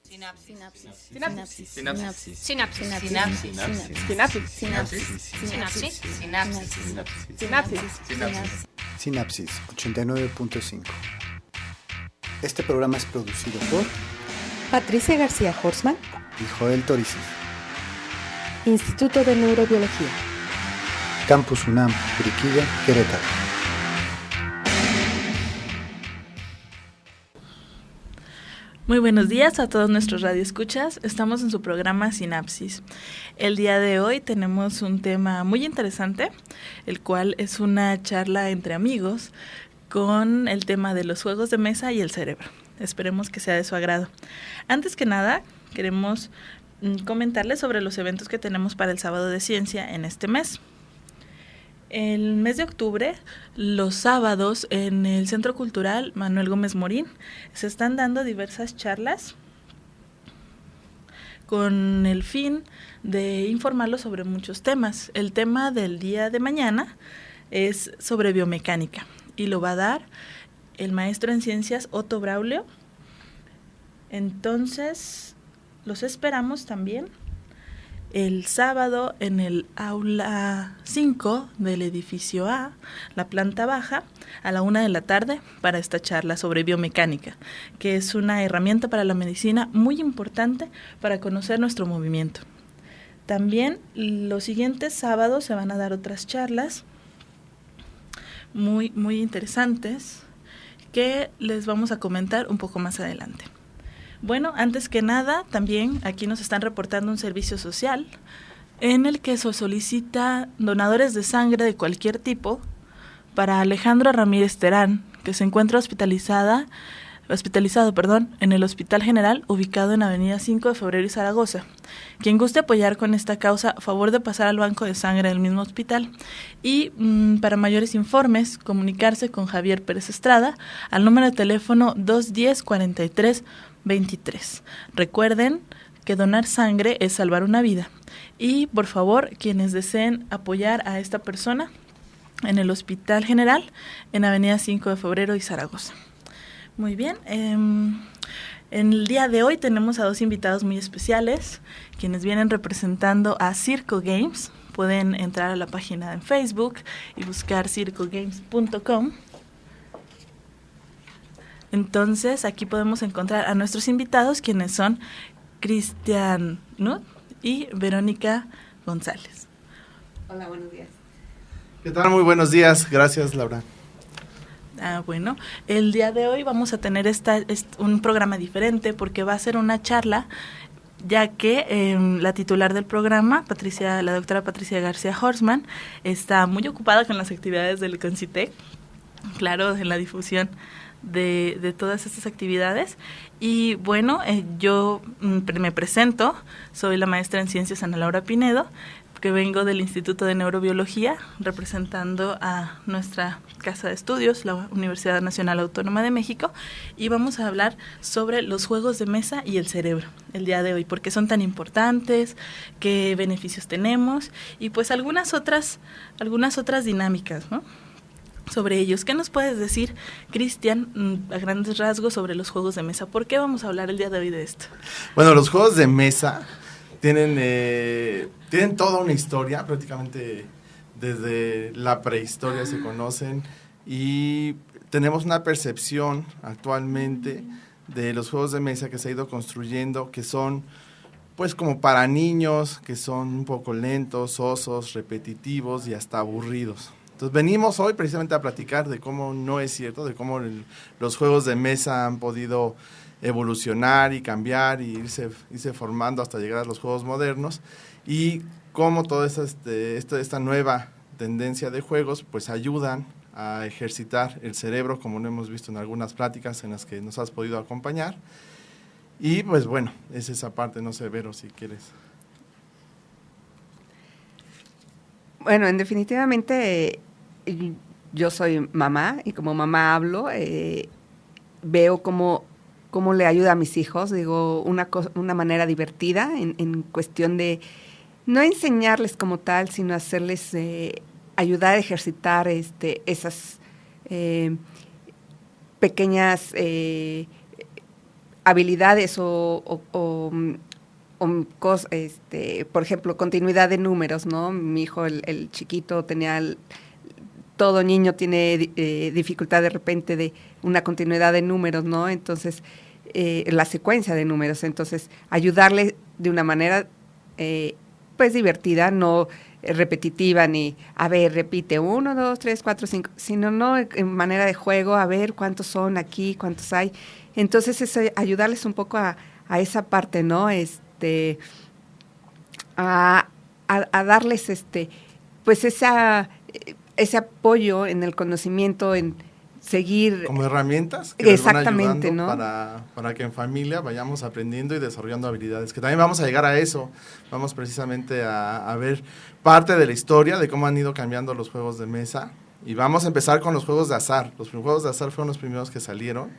Sinapsis. Sinapsis. Sinapsis. Sinapsis. Sinapsis. Sinapsis. Sinapsis. Sinapsis. Sinapsis 89.5. Este programa es producido por Patricia García Horstman, y Joel Torices, Instituto de Neurobiología, Campus UNAM, Briquilla, Querétaro. Muy buenos días a todos nuestros radioescuchas. Estamos en su programa Sinapsis. El día de hoy tenemos un tema muy interesante, el cual es una charla entre amigos con el tema de los juegos de mesa y el cerebro. Esperemos que sea de su agrado. Antes que nada, queremos comentarles sobre los eventos que tenemos para el Sábado de Ciencia en este mes. El mes de octubre, los sábados, en el Centro Cultural Manuel Gómez Morín, se están dando diversas charlas con el fin de informarlos sobre muchos temas. El tema del día de mañana es sobre biomecánica y lo va a dar el maestro en ciencias Otto Braulio. Entonces, los esperamos también el sábado en el aula 5 del edificio A, la planta baja, a la 1 de la tarde para esta charla sobre biomecánica, que es una herramienta para la medicina muy importante para conocer nuestro movimiento. También los siguientes sábados se van a dar otras charlas muy interesantes que les vamos a comentar un poco más adelante. Bueno, antes que nada, también aquí nos están reportando un servicio social en el que se solicita donadores de sangre de cualquier tipo para Alejandro Ramírez Terán, que se encuentra hospitalizado, en el Hospital General, ubicado en Avenida 5 de Febrero y Zaragoza. Quien guste apoyar con esta causa, favor de pasar al banco de sangre del mismo hospital. Y para mayores informes, comunicarse con Javier Pérez Estrada al número de teléfono 210-4323. Recuerden que donar sangre es salvar una vida. Y por favor, quienes deseen apoyar a esta persona en el Hospital General, en Avenida 5 de Febrero y Zaragoza. Muy bien, en el día de hoy tenemos a dos invitados muy especiales, quienes vienen representando a Circle Games. Pueden entrar a la página en Facebook y buscar circlegames.com. Entonces, aquí podemos encontrar a nuestros invitados, quienes son Cristian Nutt y Verónica González. Hola, buenos días. ¿Qué tal? Muy buenos días. Gracias, Laura. Bueno, el día de hoy vamos a tener un programa diferente porque va a ser una charla, ya que la titular del programa, la doctora Patricia García Horstman, está muy ocupada con las actividades del CONCITEC, claro, en la difusión de todas estas actividades. Y bueno, yo me presento, soy la maestra en ciencias Ana Laura Pinedo, que vengo del Instituto de Neurobiología, representando a nuestra casa de estudios, la Universidad Nacional Autónoma de México, y vamos a hablar sobre los juegos de mesa y el cerebro el día de hoy, porque son tan importantes, qué beneficios tenemos, y pues algunas otras dinámicas, ¿no?, sobre ellos. ¿Qué nos puedes decir, Cristian, a grandes rasgos sobre los juegos de mesa? ¿Por qué vamos a hablar el día de hoy de esto? Bueno, los juegos de mesa tienen toda una historia, prácticamente desde la prehistoria se conocen, y tenemos una percepción actualmente de los juegos de mesa que se ha ido construyendo, que son pues como para niños, que son un poco lentos, sosos, repetitivos y hasta aburridos. Entonces venimos hoy precisamente a platicar de cómo no es cierto, de cómo los juegos de mesa han podido evolucionar y cambiar y irse formando hasta llegar a los juegos modernos, y cómo toda esta nueva tendencia de juegos pues ayudan a ejercitar el cerebro, como lo hemos visto en algunas pláticas en las que nos has podido acompañar. Y pues bueno, es esa parte, no sé, Vero, si quieres. Bueno, definitivamente yo soy mamá y como mamá hablo, veo cómo le ayuda a mis hijos, digo, una manera divertida en cuestión de no enseñarles como tal, sino hacerles ayudar a ejercitar esas pequeñas habilidades por ejemplo, continuidad de números, ¿no? Mi hijo, el chiquito, todo niño tiene dificultad de repente de una continuidad de números, ¿no? Entonces, la secuencia de números. Entonces, ayudarle de una manera, pues, divertida, no repetitiva, ni, a ver, repite 1, 2, 3, 4, 5, sino no en manera de juego, a ver cuántos son aquí, cuántos hay. Entonces, es ayudarles un poco a esa parte, ¿no? A darles, pues, ese apoyo en el conocimiento, en seguir como herramientas que les van exactamente, ayudando, ¿no? para que en familia vayamos aprendiendo y desarrollando habilidades, que también vamos a llegar a eso. Vamos precisamente a ver parte de la historia de cómo han ido cambiando los juegos de mesa, y vamos a empezar con los juegos de azar. Los juegos de azar fueron los primeros que salieron.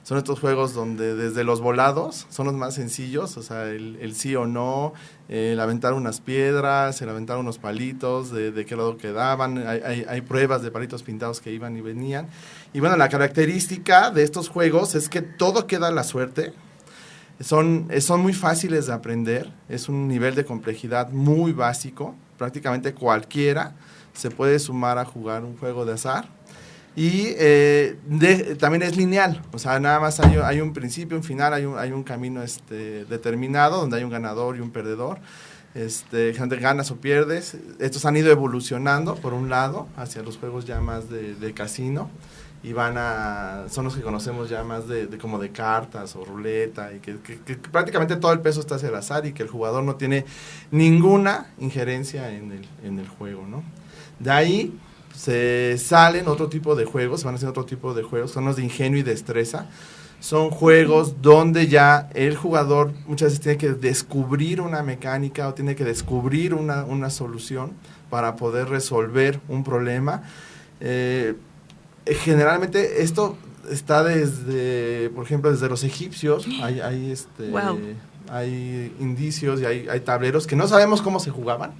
Son estos juegos donde desde los volados son los más sencillos, o sea, el sí o no, el aventar unas piedras, el aventar unos palitos, de qué lado quedaban. Hay pruebas de palitos pintados que iban y venían. Y bueno, la característica de estos juegos es que todo queda a la suerte. Son muy fáciles de aprender, es un nivel de complejidad muy básico. Prácticamente cualquiera se puede sumar a jugar un juego de azar. Y también es lineal, o sea, nada más hay un principio, un final, hay un camino determinado, donde hay un ganador y un perdedor. Gente, ganas o pierdes. Estos han ido evolucionando, por un lado, hacia los juegos ya más de casino, y son los que conocemos ya más como de cartas o ruleta, y que prácticamente todo el peso está hacia el azar, y que el jugador no tiene ninguna injerencia en el juego, ¿no? De ahí se salen otro tipo de juegos, van a ser otro tipo de juegos, son los de ingenio y destreza. Son juegos donde ya el jugador muchas veces tiene que descubrir una mecánica o tiene que descubrir una solución para poder resolver un problema. Generalmente esto está por ejemplo, desde los egipcios. Wow. Hay indicios y hay tableros que no sabemos cómo se jugaban,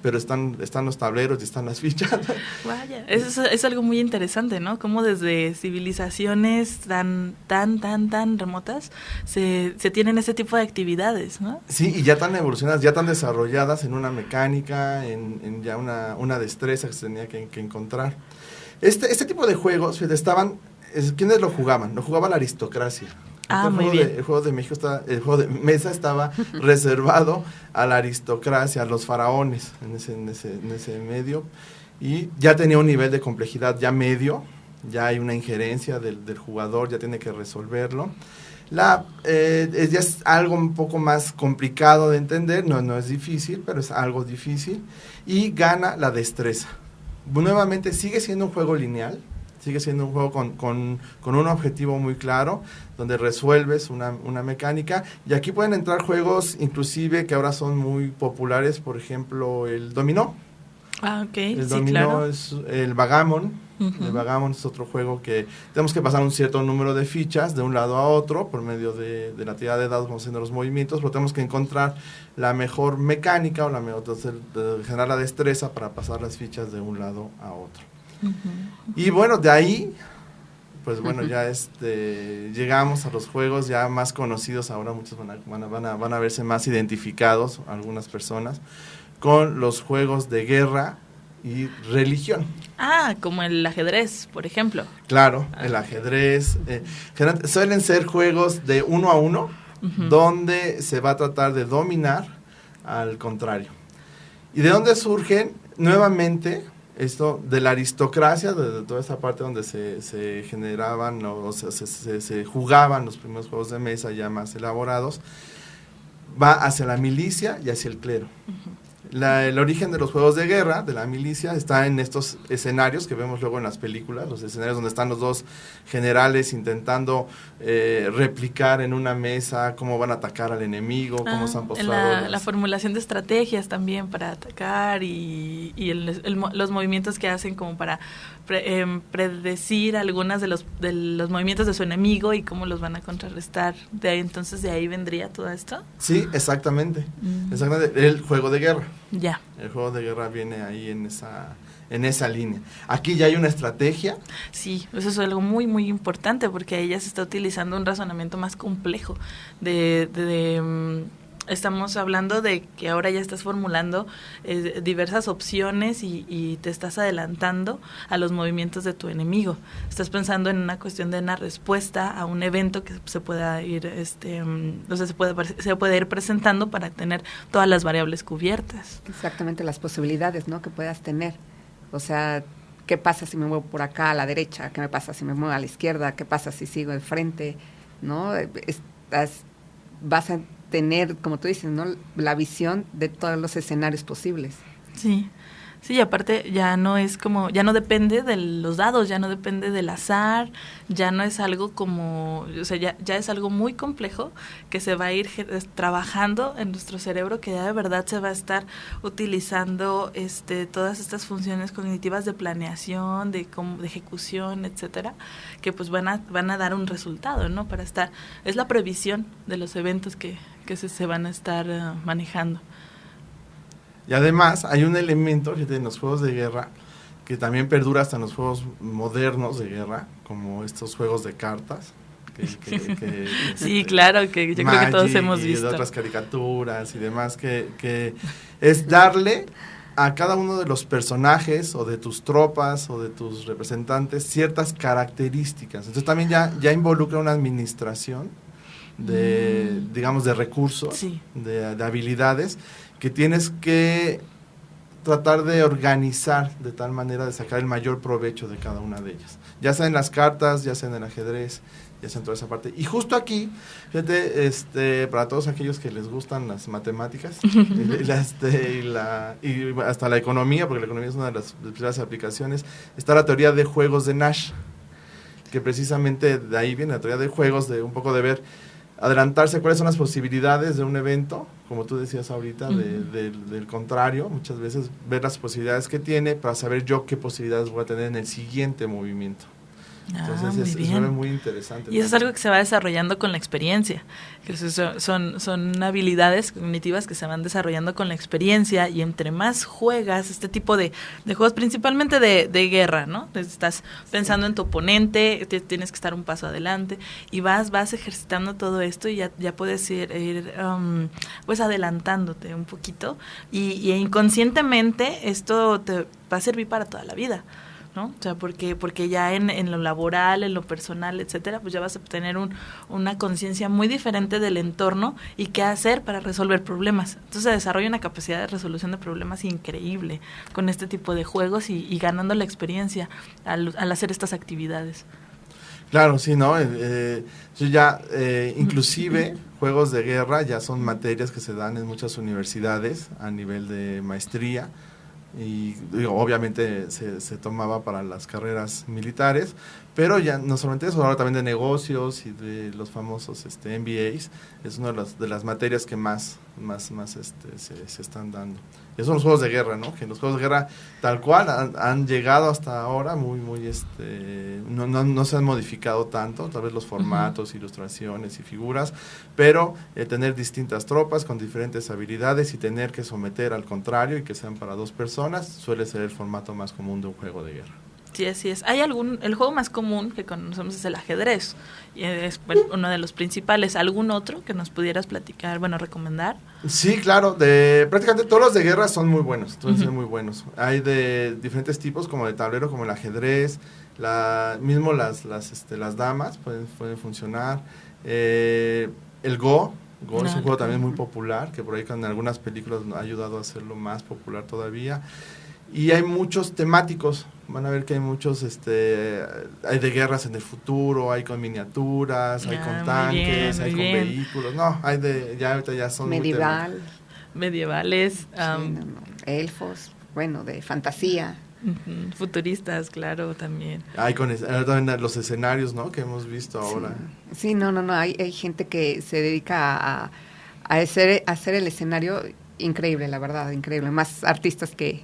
pero están los tableros y están las fichas. Vaya, eso es algo muy interesante, ¿no? Cómo desde civilizaciones tan remotas se tienen ese tipo de actividades, ¿no? Sí, y ya tan evolucionadas, ya tan desarrolladas en una mecánica, en ya una destreza que se tenía que encontrar. Este tipo de juegos, ¿quiénes lo jugaban? Lo jugaba la aristocracia. Muy bien. El juego de mesa estaba reservado a la aristocracia, a los faraones, en ese medio, y ya tenía un nivel de complejidad ya medio, ya hay una injerencia del jugador, ya tiene que resolverlo. Ya es algo un poco más complicado de entender, no es difícil, pero es algo difícil, y gana la destreza. Nuevamente sigue siendo un juego lineal, sigue siendo un juego con un objetivo muy claro, donde resuelves una mecánica, y aquí pueden entrar juegos inclusive que ahora son muy populares, por ejemplo, el dominó. Ok, el sí, dominó, claro. es el bagamon. El bagamon es otro juego que tenemos que pasar un cierto número de fichas de un lado a otro, por medio de la tirada de dados, vamos haciendo los movimientos, pero tenemos que encontrar la mejor mecánica, generar la destreza para pasar las fichas de un lado a otro. Y bueno, de ahí, pues bueno, ya llegamos a los juegos ya más conocidos. Ahora muchos van a verse más identificados, algunas personas, con los juegos de guerra y religión. Como el ajedrez, por ejemplo. Claro, el ajedrez. Suelen ser juegos de 1 a 1, donde se va a tratar de dominar al contrario. ¿Y de dónde surgen? Nuevamente, esto de la aristocracia, de toda esta parte donde se generaban, se jugaban los primeros juegos de mesa ya más elaborados, va hacia la milicia y hacia el clero. El origen de los juegos de guerra, de la milicia, está en estos escenarios que vemos luego en las películas, los escenarios donde están los dos generales intentando replicar en una mesa cómo van a atacar al enemigo, cómo se han postado. La formulación de estrategias también para atacar y los movimientos que hacen como para predecir algunas de los movimientos de su enemigo y cómo los van a contrarrestar. Entonces, ¿de ahí vendría todo esto? Sí, exactamente. Exactamente. El juego de guerra. Ya. El juego de guerra viene ahí en en esa línea. Aquí ya hay una estrategia. Sí, eso es algo muy, muy importante porque ahí ya se está utilizando un razonamiento más complejo estamos hablando de que ahora ya estás formulando diversas opciones y te estás adelantando a los movimientos de tu enemigo. Estás pensando en una cuestión de una respuesta a un evento que se pueda ir, se puede ir presentando para tener todas las variables cubiertas. Exactamente, las posibilidades, ¿no?, que puedas tener. O sea, ¿qué pasa si me muevo por acá a la derecha? ¿Qué me pasa si me muevo a la izquierda? ¿Qué pasa si sigo de frente? ¿No? Vas a tener, como tú dices, ¿no?, la visión de todos los escenarios posibles. Sí, sí, aparte ya no es como, ya no depende de los dados, ya no depende del azar, ya no es algo como, o sea, ya es algo muy complejo que se va a ir trabajando en nuestro cerebro, que ya de verdad se va a estar utilizando todas estas funciones cognitivas de planeación, de ejecución, etcétera, que pues van a dar un resultado, ¿no? Para estar, es la previsión de los eventos que se van a estar manejando. Y además hay un elemento, fíjate, en los juegos de guerra que también perdura hasta en los juegos modernos de guerra, como estos juegos de cartas. Que sí, claro, que yo creo que todos hemos visto. Y de otras caricaturas y demás, que es darle a cada uno de los personajes o de tus tropas o de tus representantes ciertas características. Entonces también ya involucra una administración digamos, de recursos, sí, de habilidades, que tienes que tratar de organizar de tal manera de sacar el mayor provecho de cada una de ellas, ya sea en las cartas, ya sea en el ajedrez, ya sea en toda esa parte. Y justo aquí, fíjate, para todos aquellos que les gustan las matemáticas y hasta la economía, porque la economía es una de las principales aplicaciones, está la teoría de juegos de Nash, que precisamente de ahí viene la teoría de juegos, de un poco de ver, adelantarse cuáles son las posibilidades de un evento, como tú decías ahorita, del contrario, muchas veces ver las posibilidades que tiene para saber yo qué posibilidades voy a tener en el siguiente movimiento. Entonces es muy interesante. Y eso es algo que se va desarrollando con la experiencia, que son habilidades cognitivas que se van desarrollando con la experiencia, y entre más juegas este tipo de juegos, principalmente de guerra, ¿no? Estás pensando en tu oponente, tienes que estar un paso adelante y vas ejercitando todo esto, y ya puedes ir pues adelantándote un poquito, y inconscientemente esto te va a servir para toda la vida, ¿no? O sea, porque ya en lo laboral, en lo personal, etcétera, pues ya vas a tener una conciencia muy diferente del entorno y qué hacer para resolver problemas. Entonces se desarrolla una capacidad de resolución de problemas increíble con este tipo de juegos y ganando la experiencia al hacer estas actividades. Claro, sí, ¿no? Inclusive juegos de guerra ya son materias que se dan en muchas universidades a nivel de maestría. Y obviamente se tomaba para las carreras militares, pero ya no solamente eso, ahora también de negocios y de los famosos MBAs, es una de las materias que más se están dando. Esos son los juegos de guerra, ¿no? Que los juegos de guerra tal cual han llegado hasta ahora muy no se han modificado tanto, tal vez los formatos, ilustraciones y figuras, pero tener distintas tropas con diferentes habilidades y tener que someter al contrario y que sean para dos personas suele ser el formato más común de un juego de guerra. Sí, así es. El juego más común que conocemos es el ajedrez, y es uno de los principales. ¿Algún otro que nos pudieras platicar, recomendar? Sí, claro, prácticamente todos los de guerra son muy buenos, son muy buenos. Hay de diferentes tipos, como de tablero, como el ajedrez, mismo las damas pueden funcionar. El Go es un juego también muy popular, que por ahí con algunas películas ha ayudado a hacerlo más popular todavía. Y hay muchos temáticos, van a ver que hay muchos, hay de guerras en el futuro, hay con miniaturas, hay con tanques, hay con vehículos, ahorita ya son Sí, medievales, elfos, de fantasía. Futuristas, claro, también. Hay también los escenarios, ¿no?, que hemos visto ahora. Sí, hay gente que se dedica a hacer el escenario increíble, la verdad, increíble, más artistas que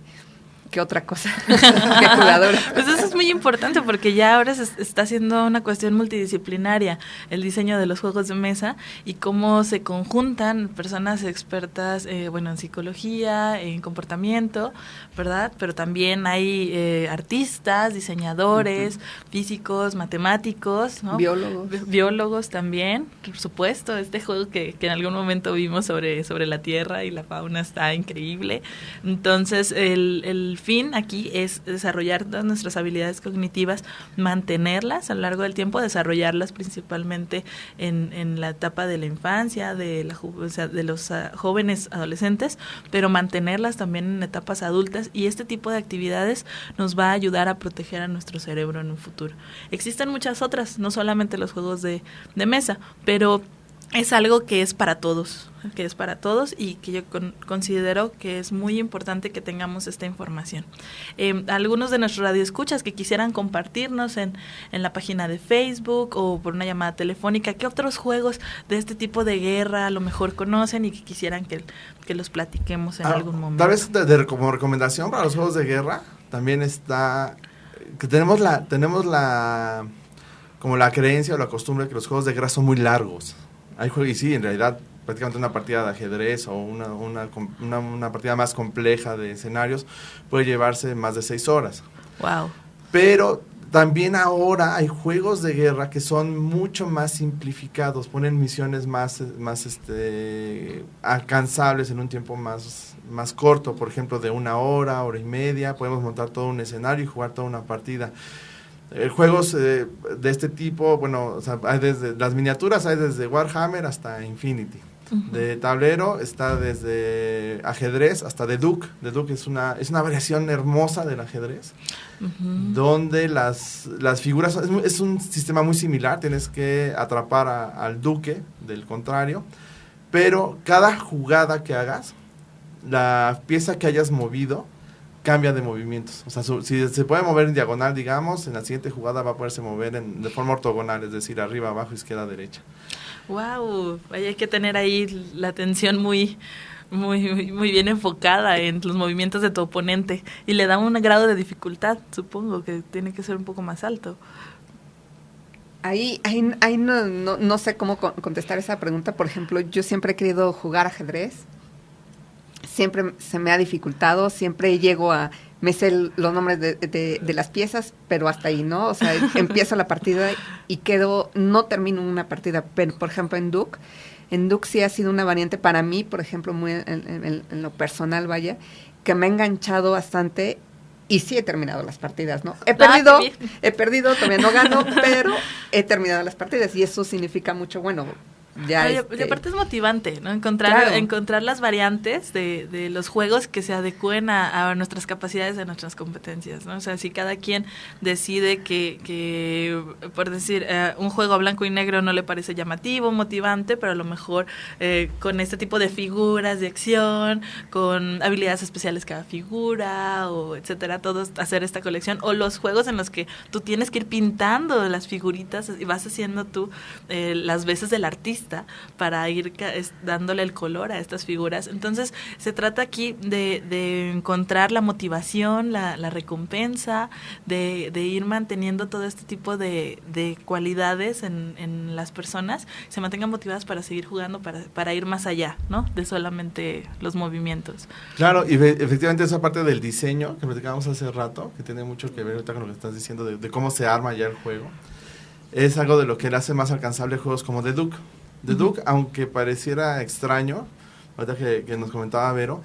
que otra cosa, que jugadora. Pues eso es muy importante porque ya ahora se está haciendo una cuestión multidisciplinaria, el diseño de los juegos de mesa y cómo se conjuntan personas expertas, en psicología, en comportamiento, ¿verdad? Pero también hay artistas, diseñadores, físicos, matemáticos, ¿no? Biólogos también, por supuesto. Este juego que en algún momento vimos sobre la Tierra y la fauna está increíble. Entonces, el fin aquí es desarrollar todas nuestras habilidades cognitivas, mantenerlas a lo largo del tiempo, desarrollarlas principalmente en la etapa de la infancia, de los jóvenes adolescentes, pero mantenerlas también en etapas adultas, y este tipo de actividades nos va a ayudar a proteger a nuestro cerebro en un futuro. Existen muchas otras, no solamente los juegos de mesa, pero es algo que es para todos y que yo considero que es muy importante que tengamos esta información. Algunos de nuestros radioescuchas que quisieran compartirnos en la página de Facebook o por una llamada telefónica, ¿qué otros juegos de este tipo de guerra a lo mejor conocen y que quisieran que los platiquemos en algún momento? Tal vez como recomendación para los juegos de guerra también está que tenemos la como la creencia o la costumbre que los juegos de guerra son muy largos. Hay juegos, y sí, en realidad, prácticamente una partida de ajedrez o una partida más compleja de escenarios puede llevarse más de 6 horas. Wow. Pero también ahora hay juegos de guerra que son mucho más simplificados, ponen misiones más alcanzables en un tiempo más corto, por ejemplo, de 1 hora, hora y media, podemos montar todo un escenario y jugar toda una partida. Juegos de este tipo, o sea, hay desde las miniaturas, hay desde Warhammer hasta Infinity. Uh-huh. De tablero está desde ajedrez hasta The Duke. The Duke es una variación hermosa del ajedrez, uh-huh, donde las figuras, es un sistema muy similar, tienes que atrapar al duque del contrario, pero cada jugada que hagas, la pieza que hayas movido, cambia de movimientos. O sea, si se puede mover en diagonal, digamos, en la siguiente jugada va a poderse mover de forma ortogonal, es decir, arriba, abajo, izquierda, derecha. Wow, hay que tener ahí la atención muy bien enfocada en los movimientos de tu oponente y le da un grado de dificultad, supongo que tiene que ser un poco más alto. Ahí no sé cómo contestar esa pregunta. Por ejemplo, yo siempre he querido jugar ajedrez. Siempre se me ha dificultado, siempre me sé los nombres de las piezas, pero hasta ahí, ¿no? O sea, empiezo la partida y no termino una partida. Pero, por ejemplo, en Duke sí ha sido una variante para mí, por ejemplo, muy en lo personal, vaya, que me ha enganchado bastante y sí he terminado las partidas, ¿no? He perdido, todavía no gano, pero he terminado las partidas y eso significa mucho, y aparte es motivante, ¿no? Encontrar las variantes de los juegos que se adecúen a nuestras capacidades, a nuestras competencias, ¿no? O sea, si cada quien decide que por decir, un juego a blanco y negro no le parece llamativo, motivante, pero a lo mejor con este tipo de figuras de acción, con habilidades especiales cada figura, o etcétera, todos hacer esta colección, o los juegos en los que tú tienes que ir pintando las figuritas y vas haciendo tú las veces del artista para ir dándole el color a estas figuras. Entonces, se trata aquí de encontrar la motivación, la recompensa, de ir manteniendo todo este tipo de cualidades en las personas, se mantengan motivadas para seguir jugando, para ir más allá, ¿no? De solamente los movimientos. Claro, y efectivamente esa parte del diseño que platicábamos hace rato, que tiene mucho que ver ahorita con lo que estás diciendo, de cómo se arma ya el juego, es algo de lo que le hace más alcanzable juegos como The Duke. The Duke, aunque pareciera extraño, ahorita que nos comentaba Vero,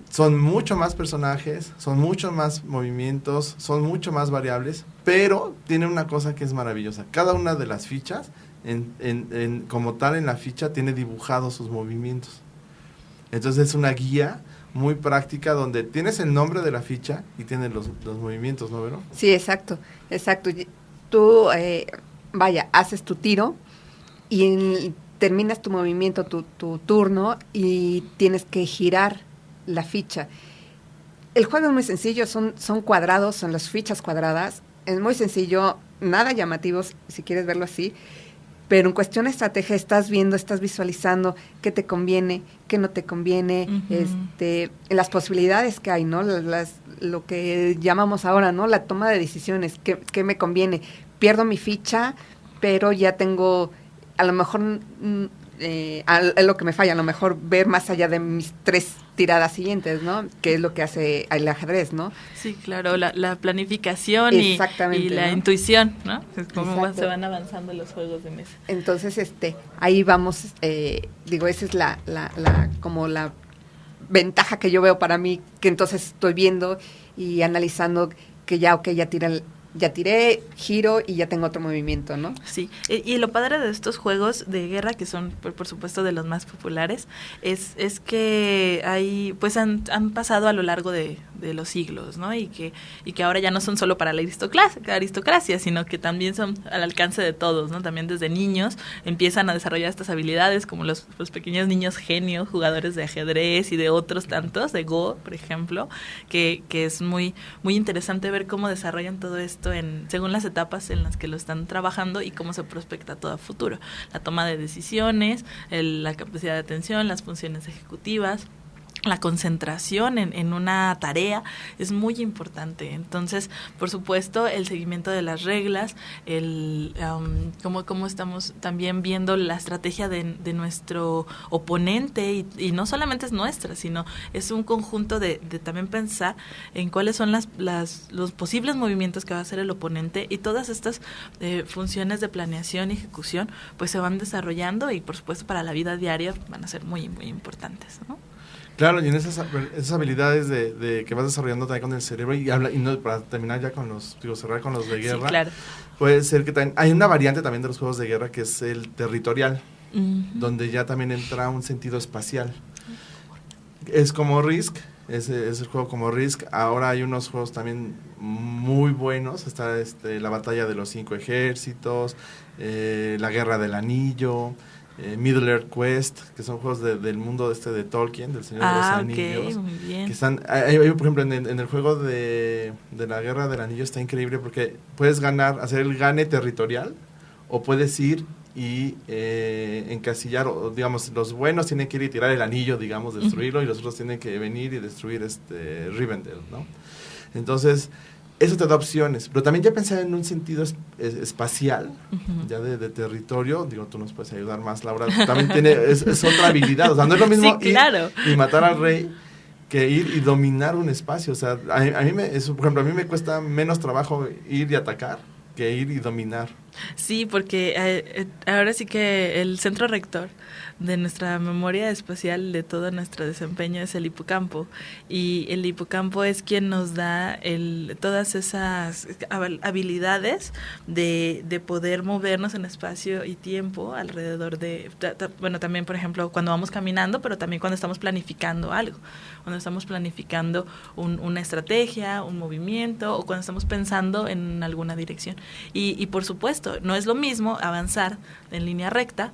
son mucho más personajes, son mucho más movimientos, son mucho más variables, pero tiene una cosa que es maravillosa. Cada una de las fichas, como tal en la ficha, tiene dibujados sus movimientos. Entonces es una guía muy práctica donde tienes el nombre de la ficha y tienes los movimientos, ¿no, Vero? Sí, exacto. Tú, haces tu tiro y terminas tu movimiento, tu turno, y tienes que girar la ficha. El juego es muy sencillo, son cuadrados, son las fichas cuadradas, es muy sencillo, nada llamativos, si quieres verlo así, pero en cuestión de estrategia estás viendo, estás visualizando qué te conviene, qué no te conviene, las posibilidades que hay, ¿no? Lo que llamamos ahora, ¿no? La toma de decisiones, qué me conviene. Pierdo mi ficha, pero ya tengo, a lo mejor, lo que me falla, a lo mejor ver más allá de mis 3 tiradas siguientes, ¿no? Que es lo que hace el ajedrez, ¿no? Sí, claro, la planificación y la intuición, ¿no? Es como se van avanzando los juegos de mesa. Entonces, ahí vamos, esa es como la ventaja que yo veo para mí, que entonces estoy viendo y analizando que ya tiré, giro y ya tengo otro movimiento, ¿no? Sí, y lo padre de estos juegos de guerra, que son por supuesto de los más populares, es que pues han pasado a lo largo de los siglos, ¿no? Y que ahora ya no son solo para la aristocracia, sino que también son al alcance de todos, ¿no? También desde niños empiezan a desarrollar estas habilidades, como los pequeños niños genios, jugadores de ajedrez y de otros tantos, de Go, por ejemplo, que es muy, muy interesante ver cómo desarrollan todo esto según las etapas en las que lo están trabajando y cómo se prospecta todo a futuro. La toma de decisiones, la capacidad de atención, las funciones ejecutivas, la concentración en una tarea es muy importante. Entonces, por supuesto, el seguimiento de las reglas, cómo estamos también viendo la estrategia de nuestro oponente y no solamente es nuestra, sino es un conjunto de también pensar en cuáles son los posibles movimientos que va a hacer el oponente, y todas estas funciones de planeación y ejecución pues se van desarrollando y por supuesto para la vida diaria van a ser muy, muy importantes, ¿no? Claro, y en esas habilidades de que vas desarrollando también con el cerebro, y no, para terminar ya cerrar con los de guerra, sí, claro. Puede ser que también hay una variante también de los juegos de guerra que es el territorial, donde ya también entra un sentido espacial. Es como Risk, es el juego como Risk. Ahora hay unos juegos también muy buenos, está la batalla de los 5 ejércitos, la guerra del anillo, Middle Earth Quest, que son juegos del mundo de Tolkien, del Señor de los Anillos. Muy bien. Que están, por ejemplo, en el juego de la Guerra del Anillo está increíble porque puedes hacer el gane territorial, o puedes ir y encasillar, o, digamos, los buenos tienen que ir y tirar el anillo, digamos, destruirlo, y los otros tienen que venir y destruir Rivendell, ¿no? Entonces, eso te da opciones, pero también ya pensar en un sentido espacial, ya de territorio. Digo, tú nos puedes ayudar más, Laura. También es otra habilidad, o sea, no es lo mismo sí, claro. ir y matar al rey que ir y dominar un espacio. O sea, por ejemplo, a mí me cuesta menos trabajo ir y atacar que ir y dominar. Sí, porque ahora sí que el centro rector de nuestra memoria espacial, de todo nuestro desempeño, es el hipocampo, y el hipocampo es quien nos da todas esas habilidades de poder movernos en espacio y tiempo alrededor bueno, también por ejemplo cuando vamos caminando, pero también cuando estamos planificando algo, cuando estamos planificando una estrategia, un movimiento, o cuando estamos pensando en alguna dirección. Y por supuesto, no es lo mismo avanzar en línea recta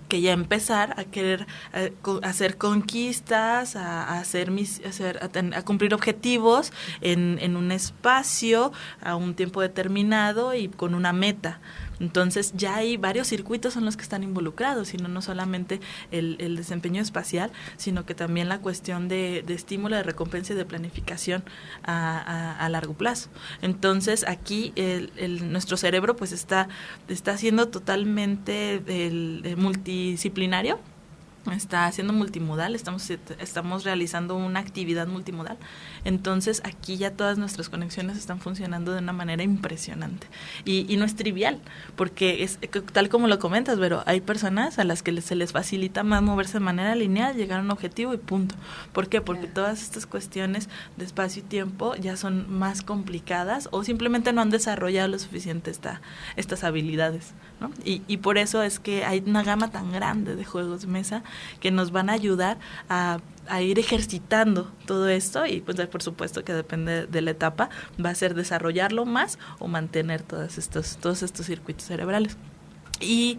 que ya empezar a querer hacer conquistas, a cumplir objetivos en un espacio a un tiempo determinado y con una meta. Entonces ya hay varios circuitos en los que están involucrados, sino no solamente el desempeño espacial, sino que también la cuestión de estímulo, de recompensa y de planificación a largo plazo. Entonces aquí nuestro cerebro pues está siendo totalmente multidisciplinario, está siendo multimodal, estamos realizando una actividad multimodal. Entonces aquí ya todas nuestras conexiones están funcionando de una manera impresionante, y no es trivial, porque es tal como lo comentas, pero hay personas a las que se les facilita más moverse de manera lineal, llegar a un objetivo y punto. ¿Por qué? Porque todas estas cuestiones de espacio y tiempo ya son más complicadas, o simplemente no han desarrollado lo suficiente estas habilidades, ¿no? Y por eso es que hay una gama tan grande de juegos de mesa que nos van a ayudar a ir ejercitando todo esto, y pues por supuesto que depende de la etapa, va a ser desarrollarlo más o mantener todos estos circuitos cerebrales. Y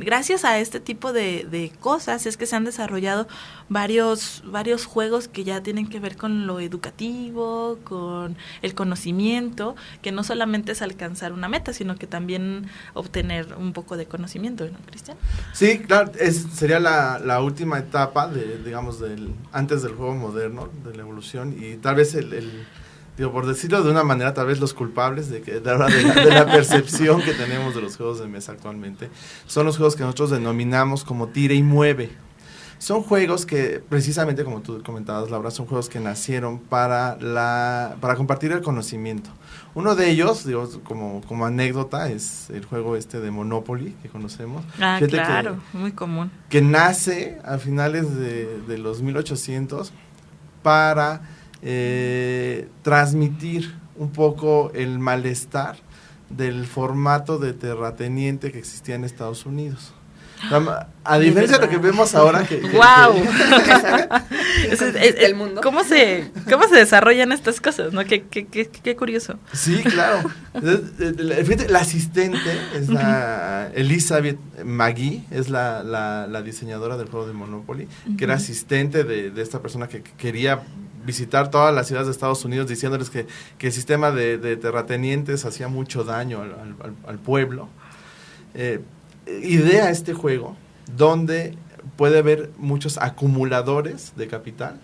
gracias a este tipo de cosas es que se han desarrollado varios juegos que ya tienen que ver con lo educativo, con el conocimiento, que no solamente es alcanzar una meta, sino que también obtener un poco de conocimiento, ¿no, Cristian? Sí, claro, sería la última etapa antes del juego moderno, de la evolución, y tal vez digo, por decirlo de una manera, tal vez los culpables de la percepción que tenemos de los juegos de mesa actualmente son los juegos que nosotros denominamos como tira y mueve. Son juegos que, precisamente como tú comentabas, Laura, son juegos que nacieron para compartir el conocimiento. Uno de ellos, digo, como anécdota, es el juego de Monopoly, que conocemos. Fíjate, claro, muy común. Que nace a finales de los 1800 para transmitir un poco el malestar del formato de terrateniente que existía en Estados Unidos. A diferencia de lo que vemos ahora que ¡wow! El mundo. ¿Cómo se desarrollan estas cosas, no? Qué curioso. Sí, claro. Fíjate, la asistente es Elizabeth McGee, es la diseñadora del juego de Monopoly, que era asistente de esta persona que quería visitar todas las ciudades de Estados Unidos diciéndoles que el sistema de terratenientes hacía mucho daño al pueblo. Idea este juego donde puede haber muchos acumuladores de capital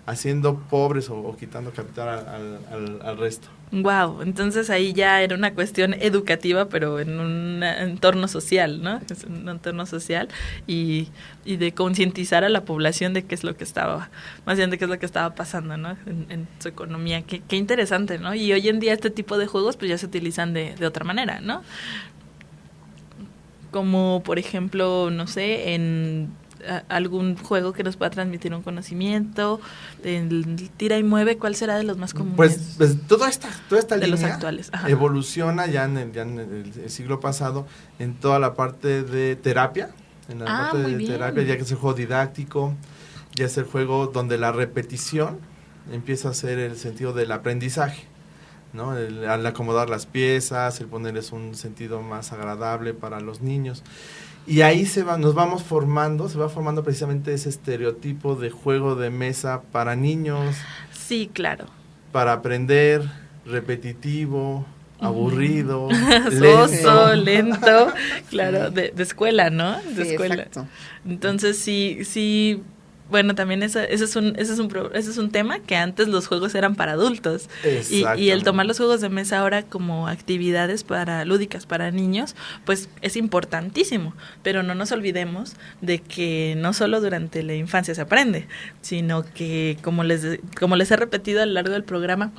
haciendo pobres o quitando capital al resto. Wow, entonces ahí ya era una cuestión educativa, pero en un entorno social, ¿no? Es un entorno social y de concientizar a la población de qué es lo que estaba, más bien de qué es lo que estaba pasando, ¿no? En su economía. Qué interesante, ¿no? Y hoy en día este tipo de juegos pues ya se utilizan de otra manera, ¿no? Como por ejemplo, no sé, en algún juego que nos pueda transmitir un conocimiento, el tira y mueve, ¿cuál será de los más comunes? Pues toda esta de línea los actuales. Ajá. Evoluciona ya en el siglo pasado en toda la parte de terapia, en la parte de terapia, ya que es el juego didáctico, ya es el juego donde la repetición empieza a ser el sentido del aprendizaje, ¿no? Al acomodar las piezas, el ponerles un sentido más agradable para los niños. Y ahí se va formando precisamente ese estereotipo de juego de mesa para niños. Sí, claro. Para aprender, repetitivo, aburrido, soso, lento, claro, de escuela, ¿no? De sí, escuela. Exacto. Entonces sí. Bueno, también ese es un tema que antes los juegos eran para adultos y el tomar los juegos de mesa ahora como actividades lúdicas para niños, pues es importantísimo, pero no nos olvidemos de que no solo durante la infancia se aprende, sino que como les he repetido a lo largo del programa,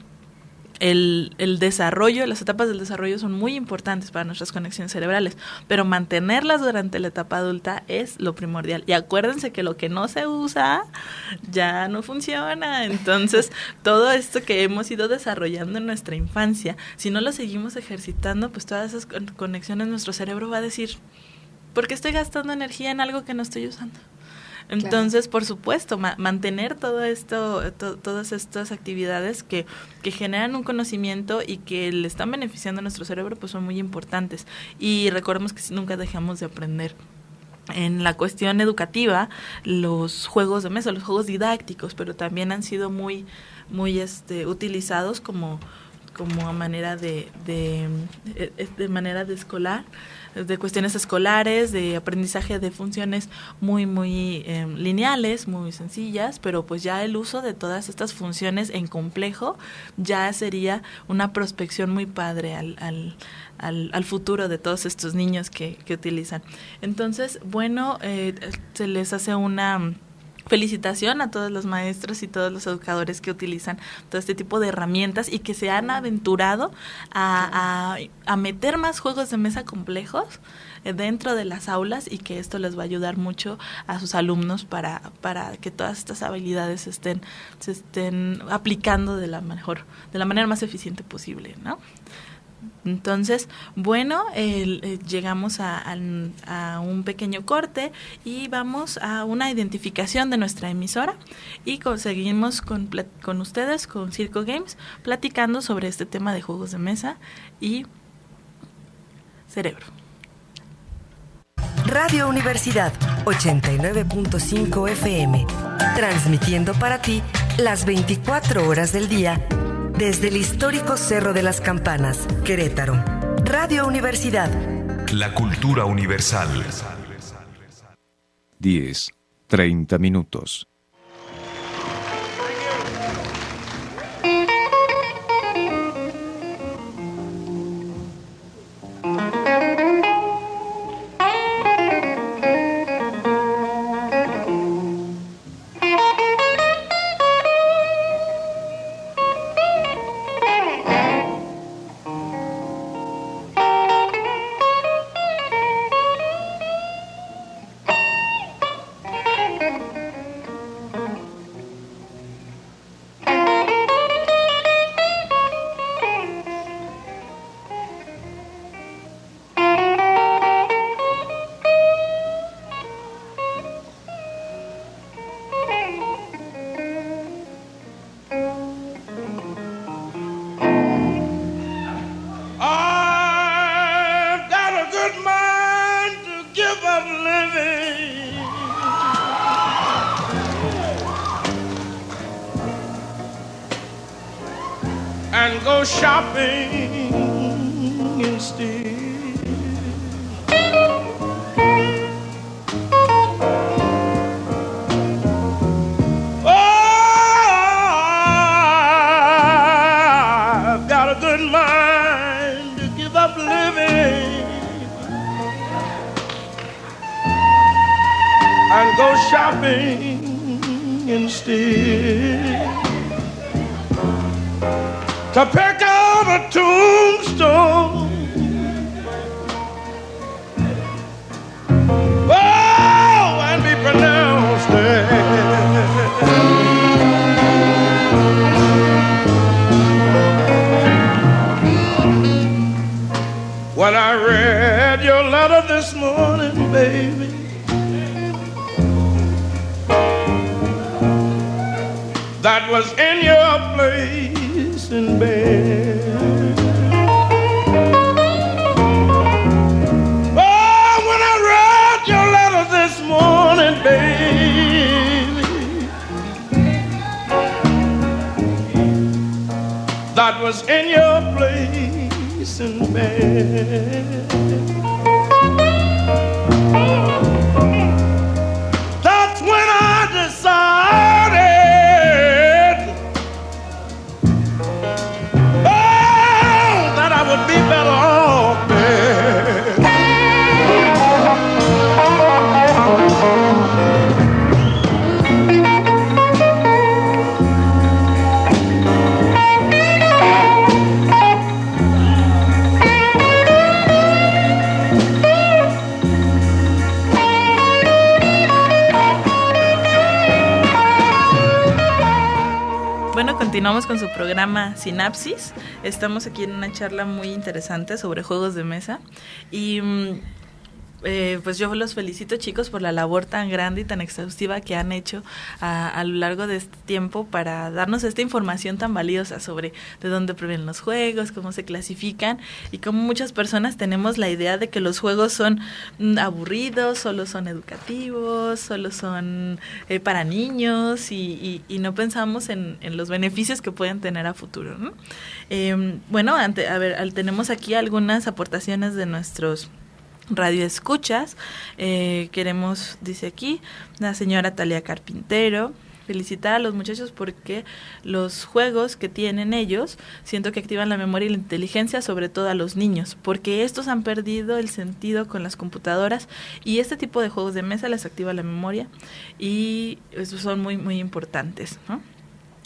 el desarrollo, las etapas del desarrollo son muy importantes para nuestras conexiones cerebrales, pero mantenerlas durante la etapa adulta es lo primordial. Y acuérdense que lo que no se usa ya no funciona. Entonces, todo esto que hemos ido desarrollando en nuestra infancia, si no lo seguimos ejercitando, pues todas esas conexiones nuestro cerebro va a decir, ¿por qué estoy gastando energía en algo que no estoy usando? Entonces, por supuesto, mantener todo esto, todas estas actividades que generan un conocimiento y que le están beneficiando a nuestro cerebro, pues son muy importantes. Y recordemos que nunca dejamos de aprender. En la cuestión educativa, los juegos de mesa, los juegos didácticos, pero también han sido muy utilizados como a manera de manera de escolar, de cuestiones escolares, de aprendizaje de funciones muy lineales, muy sencillas, pero pues ya el uso de todas estas funciones en complejo ya sería una prospección muy padre al futuro de todos estos niños que utilizan. Entonces, bueno, se les hace una felicitación a todos los maestros y todos los educadores que utilizan todo este tipo de herramientas y que se han aventurado a meter más juegos de mesa complejos dentro de las aulas y que esto les va a ayudar mucho a sus alumnos para que todas estas habilidades se estén aplicando de la manera más eficiente posible, ¿no? Entonces, bueno, llegamos a un pequeño corte y vamos a una identificación de nuestra emisora y seguimos con ustedes, con Circo Games, platicando sobre este tema de juegos de mesa y cerebro. Radio Universidad 89.5 FM, transmitiendo para ti las 24 horas del día desde el histórico Cerro de las Campanas, Querétaro. Radio Universidad. La cultura universal. 10:30 minutos. And go shopping instead. Oh, I've got a good mind to give up living and go shopping instead. To pick out a tombstone, oh, and be pronounced dead. When I read your letter this morning, baby, that was in your place in bed. Oh, when I read your letter this morning, baby, that was in your place in bed. That's when I decided would be better off dead. Bueno, continuamos con su programa Sinapsis. Estamos aquí en una charla muy interesante sobre juegos de mesa y pues yo los felicito, chicos, por la labor tan grande y tan exhaustiva que han hecho a lo largo de este tiempo para darnos esta información tan valiosa sobre de dónde provienen los juegos, cómo se clasifican y cómo muchas personas tenemos la idea de que los juegos son aburridos, solo son educativos, solo son para niños y no pensamos en los beneficios que pueden tener a futuro, ¿no? Bueno, tenemos aquí algunas aportaciones de nuestros radio escuchas. Queremos, dice aquí, la señora Talia Carpintero, felicitar a los muchachos porque los juegos que tienen ellos, siento que activan la memoria y la inteligencia, sobre todo a los niños, porque estos han perdido el sentido con las computadoras y este tipo de juegos de mesa les activa la memoria y esos son muy, muy importantes, ¿no?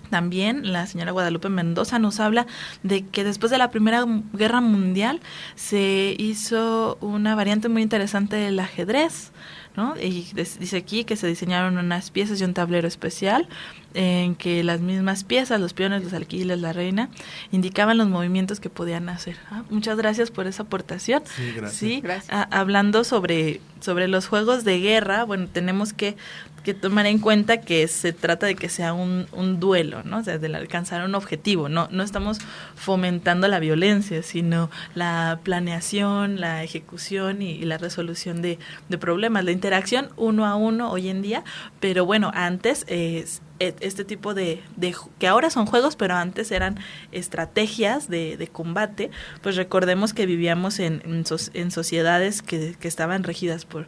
También la señora Guadalupe Mendoza nos habla de que después de la Primera Guerra Mundial se hizo una variante muy interesante del ajedrez, ¿no? Y dice aquí que se diseñaron unas piezas y un tablero especial en que las mismas piezas, los peones, los alquiles, la reina, indicaban los movimientos que podían hacer. Muchas gracias por esa aportación. Sí, gracias. Sí, gracias. Hablando sobre los juegos de guerra, bueno, tenemos que que tomar en cuenta que se trata de que sea un duelo, ¿no? O sea, de alcanzar un objetivo. No estamos fomentando la violencia, sino la planeación, la ejecución y la resolución de problemas, la interacción uno a uno hoy en día. Pero bueno, antes este tipo de que ahora son juegos, pero antes eran estrategias de combate. Pues recordemos que vivíamos en sociedades que estaban regidas por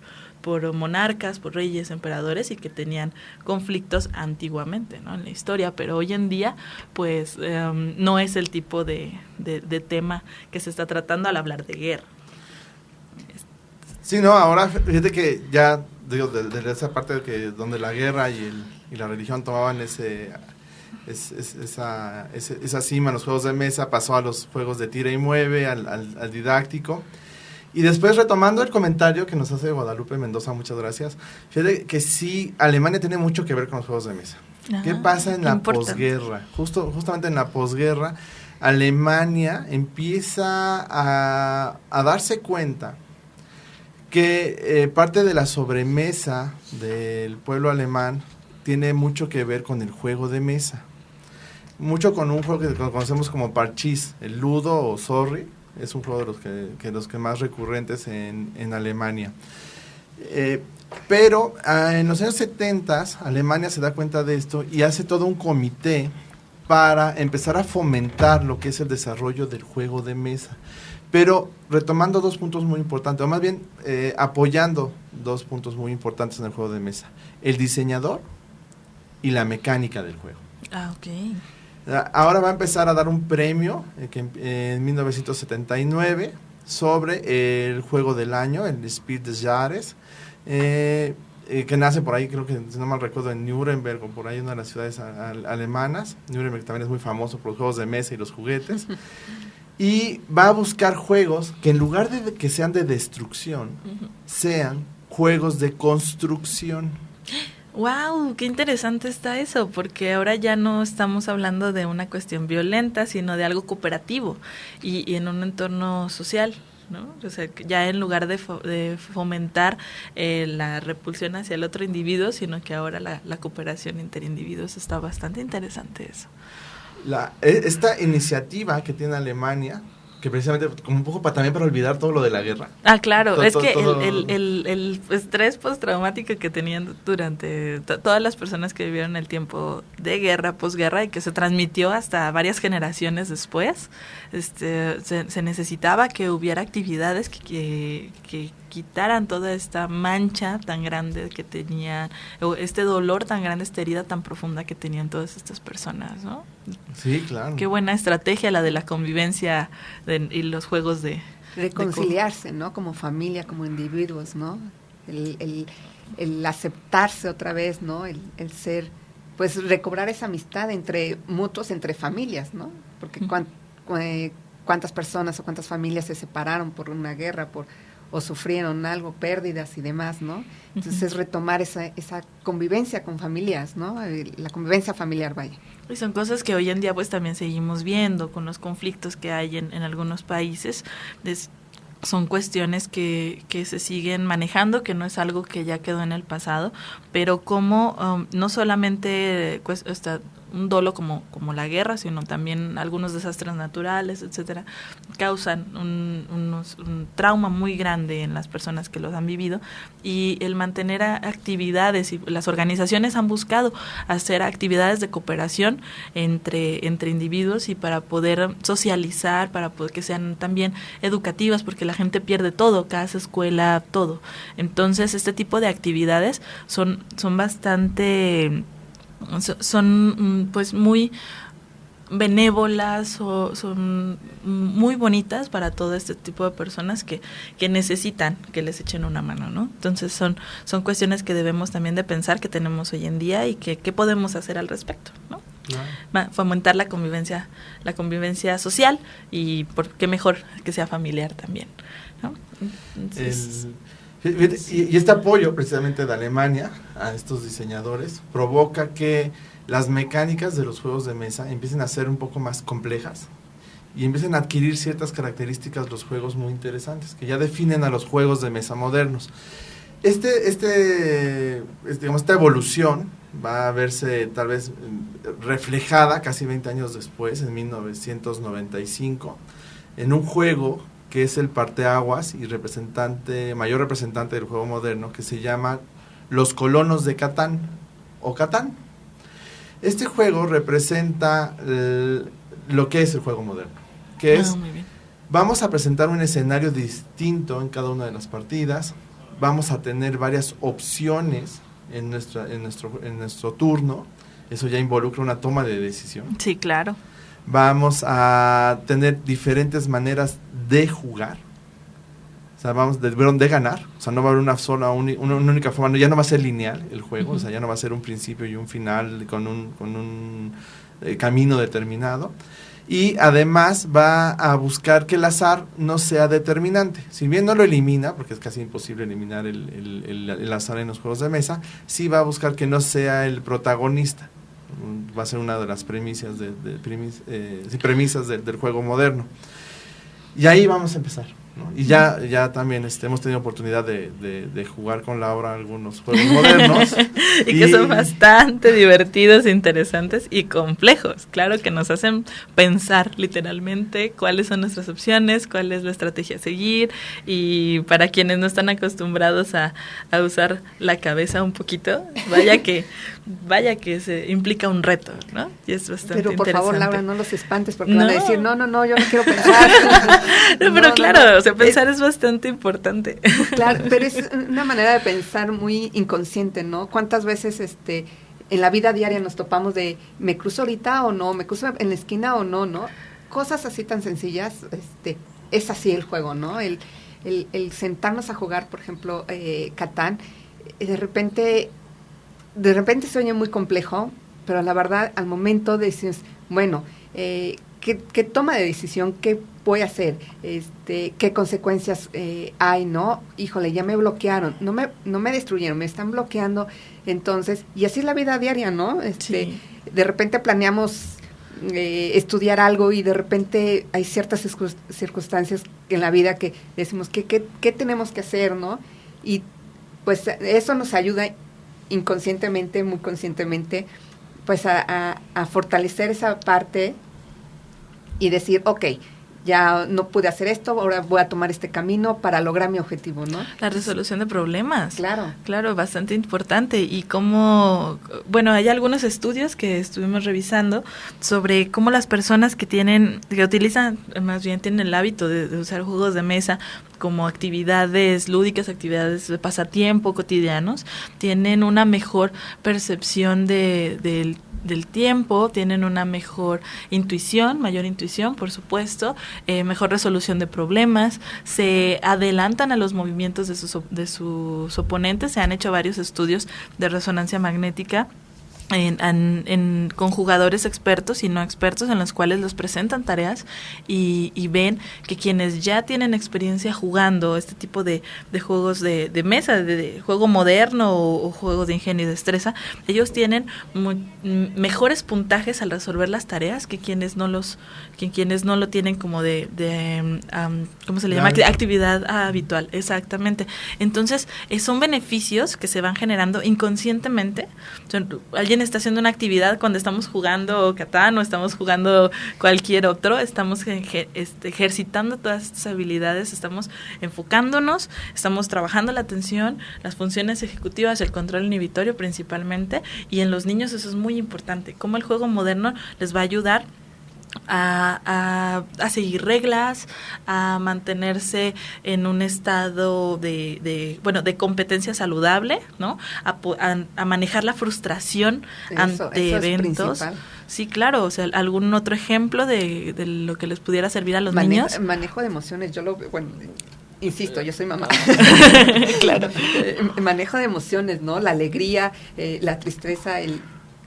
monarcas, por reyes, emperadores, y que tenían conflictos antiguamente, ¿no? En la historia, pero hoy en día pues no es el tipo de tema que se está tratando al hablar de guerra. Sí, no, ahora fíjate que ya digo de esa parte donde la guerra y la religión tomaban esa cima en los juegos de mesa, pasó a los juegos de tira y mueve, al didáctico. Y después, retomando el comentario que nos hace Guadalupe Mendoza, muchas gracias, fíjate que sí, Alemania tiene mucho que ver con los juegos de mesa. ¿Qué pasa en la posguerra? Justamente en la posguerra, Alemania empieza a darse cuenta que parte de la sobremesa del pueblo alemán tiene mucho que ver con el juego de mesa. Mucho con un juego que conocemos como parchís, el ludo o sorry. Es un juego de los que más recurrentes en Alemania. Pero en los años 70 Alemania se da cuenta de esto y hace todo un comité para empezar a fomentar lo que es el desarrollo del juego de mesa. Pero retomando dos puntos muy importantes, o más bien apoyando dos puntos muy importantes en el juego de mesa. El diseñador y la mecánica del juego. Ok. Ahora va a empezar a dar un premio en 1979 sobre el juego del año, el Spiel des Jahres, que nace por ahí, creo que, si no mal recuerdo, en Nuremberg o por ahí, una de las ciudades alemanas. Nuremberg también es muy famoso por los juegos de mesa y los juguetes. Y va a buscar juegos que en lugar de que sean de destrucción, sean juegos de construcción. ¡Wow! ¡Qué interesante está eso! Porque ahora ya no estamos hablando de una cuestión violenta, sino de algo cooperativo y en un entorno social, ¿no? O sea, ya en lugar de fomentar la repulsión hacia el otro individuo, sino que ahora la cooperación interindividuos. Está bastante interesante eso. Esta iniciativa que tiene Alemania, que precisamente como un poco también para olvidar todo lo de la guerra. Ah, claro, es que el estrés postraumático que tenían durante todas las personas que vivieron el tiempo de guerra, posguerra, y que se transmitió hasta varias generaciones después, se necesitaba que hubiera actividades que quitaran toda esta mancha tan grande que tenían, o este dolor tan grande, esta herida tan profunda que tenían todas estas personas, ¿no? Sí, claro. Qué buena estrategia la de la convivencia y los juegos de reconciliarse, ¿no? Como familia, como individuos, ¿no? El aceptarse otra vez, ¿no? El ser, pues recobrar esa amistad entre familias, ¿no? Porque cuántas personas o cuántas familias se separaron por una guerra, o sufrieron algo, pérdidas y demás, ¿no? Entonces es retomar esa convivencia con familias, ¿no? La convivencia familiar, vaya. Y son cosas que hoy en día pues también seguimos viendo con los conflictos que hay en algunos países. Son cuestiones que se siguen manejando, que no es algo que ya quedó en el pasado, pero como no solamente un dolo como la guerra, sino también algunos desastres naturales, etcétera, causan un trauma muy grande en las personas que los han vivido, y el mantener actividades, y las organizaciones han buscado hacer actividades de cooperación entre individuos y para poder socializar, para poder que sean también educativas, porque la gente pierde todo, casa, escuela, todo. Entonces este tipo de actividades son bastante, son pues muy benévolas, o son muy bonitas para todo este tipo de personas que necesitan que les echen una mano, ¿no? Entonces son cuestiones que debemos también de pensar, que tenemos hoy en día, y que podemos hacer al respecto, ¿no? Claro. Fomentar la convivencia social, y por qué mejor que sea familiar también, ¿no? Entonces, y este apoyo precisamente de Alemania a estos diseñadores provoca que las mecánicas de los juegos de mesa empiecen a ser un poco más complejas y empiecen a adquirir ciertas características los juegos muy interesantes que ya definen a los juegos de mesa modernos. digamos, esta evolución va a verse tal vez reflejada casi 20 años después, en 1995, en un juego que es el parteaguas y mayor representante del juego moderno, que se llama Los Colonos de Catán, o Catán. Este juego representa lo que es el juego moderno, que es, vamos a presentar un escenario distinto en cada una de las partidas, vamos a tener varias opciones en nuestro turno, eso ya involucra una toma de decisión. Sí, claro. Vamos a tener diferentes maneras de jugar, o sea, de ganar, o sea, no va a haber una única forma, ya no va a ser lineal el juego, o sea, ya no va a ser un principio y un final con un camino determinado. Y además va a buscar que el azar no sea determinante. Si bien no lo elimina, porque es casi imposible eliminar el azar en los juegos de mesa, sí va a buscar que no sea el protagonista. Va a ser una de las premisas del juego moderno. Y ahí vamos a empezar, ¿no? Y ya también hemos tenido oportunidad de jugar con Laura algunos juegos modernos. y que son bastante divertidos, interesantes y complejos. Claro que nos hacen pensar literalmente cuáles son nuestras opciones, cuál es la estrategia a seguir. Y para quienes no están acostumbrados a usar la cabeza un poquito, vaya que se implica un reto, ¿no? Y es bastante Pero por interesante. favor, Laura, no los espantes porque van a decir, no, yo no quiero pensar. No, pero claro, o sea, pensar es bastante importante. Claro, pero es una manera de pensar muy inconsciente, ¿no? ¿Cuántas veces en la vida diaria nos topamos de me cruzo ahorita o no, me cruzo en la esquina o no, ¿no? Cosas así tan sencillas, es así el juego, ¿no? El sentarnos a jugar, por ejemplo, Catán, de repente se oye muy complejo, pero la verdad, al momento dices, bueno, ¿qué toma de decisión? ¿Qué voy a hacer? ¿Qué consecuencias hay, no? Híjole, ya me bloquearon, no me destruyeron, me están bloqueando. Entonces, y así es la vida diaria, ¿no? Sí. De repente planeamos estudiar algo y de repente hay ciertas circunstancias en la vida que decimos, ¿qué tenemos que hacer, no? Y pues eso nos ayuda inconscientemente, muy conscientemente, pues a fortalecer esa parte y decir, okay, ya no pude hacer esto, ahora voy a tomar este camino para lograr mi objetivo, ¿no? La resolución de problemas. Claro, bastante importante. Y cómo, bueno, hay algunos estudios que estuvimos revisando sobre cómo las personas que tienen el hábito de usar juegos de mesa como actividades lúdicas, actividades de pasatiempo cotidianos, tienen una mejor percepción del tiempo, tienen una mayor intuición, por supuesto, mejor resolución de problemas, se adelantan a los movimientos de sus oponentes. Se han hecho varios estudios de resonancia magnética con jugadores expertos y no expertos, en los cuales los presentan tareas y ven que quienes ya tienen experiencia jugando este tipo de juegos de mesa, de juego moderno o juegos de ingenio y destreza, ellos tienen mejores puntajes al resolver las tareas que quienes no lo tienen como ¿cómo se le llama? Actividad habitual, exactamente. Entonces, son beneficios que se van generando inconscientemente. Alguien está haciendo una actividad cuando estamos jugando Catán o estamos jugando cualquier otro, estamos ejercitando todas estas habilidades, estamos enfocándonos, estamos trabajando la atención, las funciones ejecutivas, el control inhibitorio principalmente, y en los niños eso es muy importante, cómo el juego moderno les va a ayudar a seguir reglas, a mantenerse en un estado de competencia saludable, ¿no? A manejar la frustración ante eventos. Sí, claro, o sea, algún otro ejemplo de lo que les pudiera servir a los niños. Manejo de emociones, insisto, yo soy mamá. Claro. Manejo de emociones, ¿no? La alegría, la tristeza,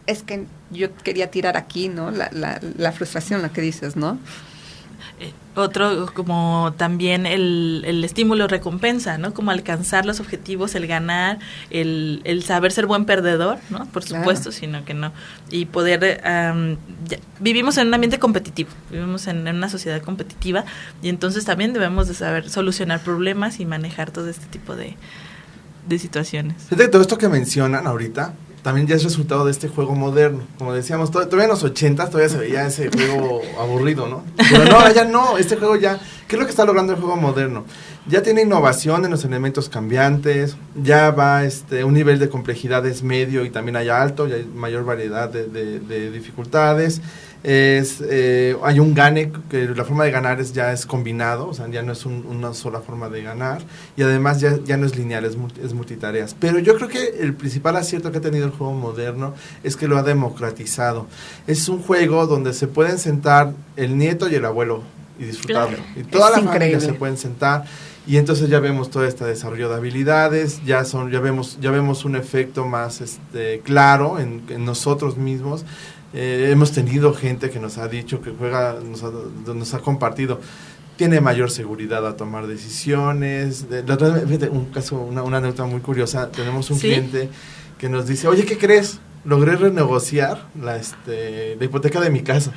es que yo quería tirar aquí, ¿no? La frustración, la que dices, ¿no? Otro, como también el estímulo recompensa, ¿no? Como alcanzar los objetivos, el ganar, el saber ser buen perdedor, ¿no? Por supuesto, claro. Sino que no. Y poder, vivimos en un ambiente competitivo, vivimos en una sociedad competitiva, y entonces también debemos de saber solucionar problemas y manejar todo este tipo de de situaciones. Fíjate que todo esto que mencionan ahorita también ya es resultado de este juego moderno. Como decíamos, todavía en los 80s todavía se veía ese juego aburrido, ¿no? Pero no, ya no, este juego ya... ¿Qué es lo que está logrando el juego moderno? Ya tiene innovación en los elementos cambiantes, ya va un nivel de complejidades medio y también hay alto, ya hay mayor variedad de dificultades. Hay un gane, que la forma de ganar ya es combinado, o sea, ya no es una sola forma de ganar, y además ya no es lineal, es multitareas. Pero yo creo que el principal acierto que ha tenido el juego moderno es que lo ha democratizado. Es un juego donde se pueden sentar el nieto y el abuelo y disfrutarlo. Claro. Y toda Es la familia increíble. se pueden sentar. Y entonces ya vemos todo este desarrollo de habilidades, ya vemos un efecto más claro en nosotros mismos. Hemos tenido gente que nos ha dicho que juega, nos ha compartido, tiene mayor seguridad a tomar decisiones. La otra vez, fíjate, un caso, una anécdota muy curiosa. Tenemos un cliente que nos dice, oye, ¿qué crees? Logré renegociar la hipoteca de mi casa.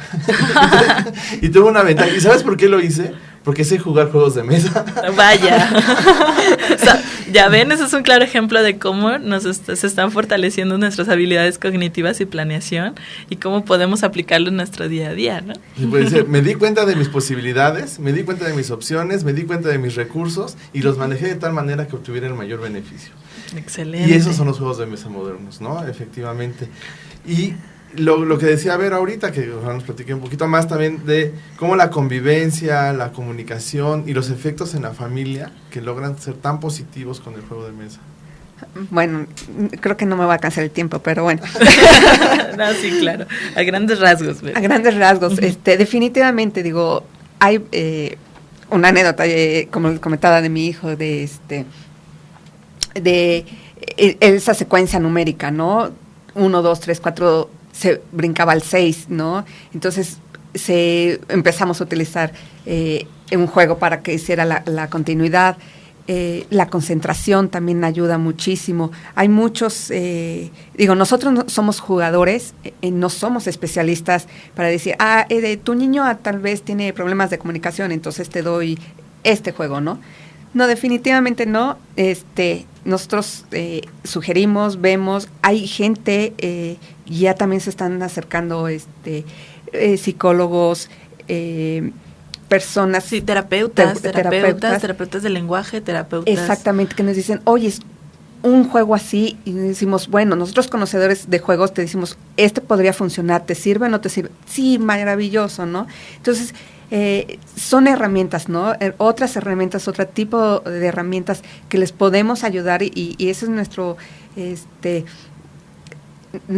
Y tuve una ventaja. ¿Y sabes por qué lo hice? Porque sé jugar juegos de mesa. Vaya. O sea, ya ven, ese es un claro ejemplo de cómo se están fortaleciendo nuestras habilidades cognitivas y planeación y cómo podemos aplicarlo en nuestro día a día, ¿no? Y pues, me di cuenta de mis posibilidades, me di cuenta de mis opciones, me di cuenta de mis recursos y los manejé de tal manera que obtuviera el mayor beneficio. Excelente. Y esos son los juegos de mesa modernos, ¿no? Efectivamente. Y lo que decía Vero ahorita, que ojalá nos platiqué un poquito más también de cómo la convivencia, la comunicación y los efectos en la familia que logran ser tan positivos con el juego de mesa. Bueno, creo que no me va a alcanzar el tiempo, pero bueno. No, sí, claro. A grandes rasgos. A grandes rasgos. Definitivamente, digo, hay una anécdota, como les comentaba, de mi hijo, de esa secuencia numérica, ¿no? 1, 2, 3, 4, se brincaba al 6, ¿no? Entonces empezamos a utilizar un juego para que hiciera la continuidad. La concentración también ayuda muchísimo. Hay muchos, nosotros no somos jugadores, no somos especialistas para decir, tu niño tal vez tiene problemas de comunicación, entonces te doy este juego, ¿no? No, definitivamente no. Nosotros sugerimos, vemos, hay gente, ya también se están acercando psicólogos, personas. Sí, terapeutas de lenguaje, terapeutas. Exactamente, que nos dicen, oye, es un juego así, y decimos, bueno, nosotros conocedores de juegos te decimos, podría funcionar, ¿te sirve o no te sirve? Sí, maravilloso, ¿no? Entonces, son herramientas, ¿no? Otras herramientas, otro tipo de herramientas que les podemos ayudar y ese es nuestro,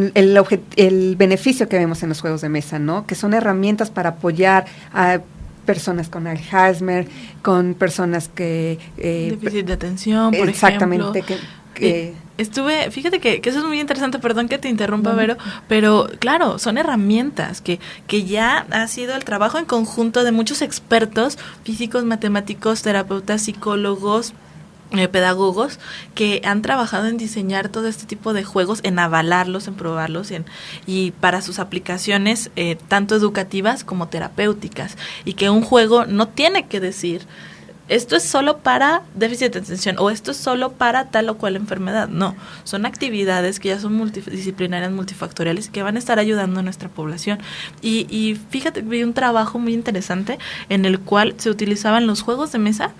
el beneficio que vemos en los juegos de mesa, ¿no? Que son herramientas para apoyar a personas con Alzheimer, con personas que... déficit de atención, por exactamente, ejemplo. Fíjate que eso es muy interesante, perdón que te interrumpa, Vero, pero claro, son herramientas que ya ha sido el trabajo en conjunto de muchos expertos, físicos, matemáticos, terapeutas, psicólogos, pedagogos, que han trabajado en diseñar todo este tipo de juegos, en avalarlos, en probarlos, y para sus aplicaciones tanto educativas como terapéuticas, y que un juego no tiene que decir esto es solo para déficit de atención o esto es solo para tal o cual enfermedad. No, son actividades que ya son multidisciplinarias, multifactoriales, que van a estar ayudando a nuestra población. Y fíjate, vi un trabajo muy interesante en el cual se utilizaban los juegos de mesa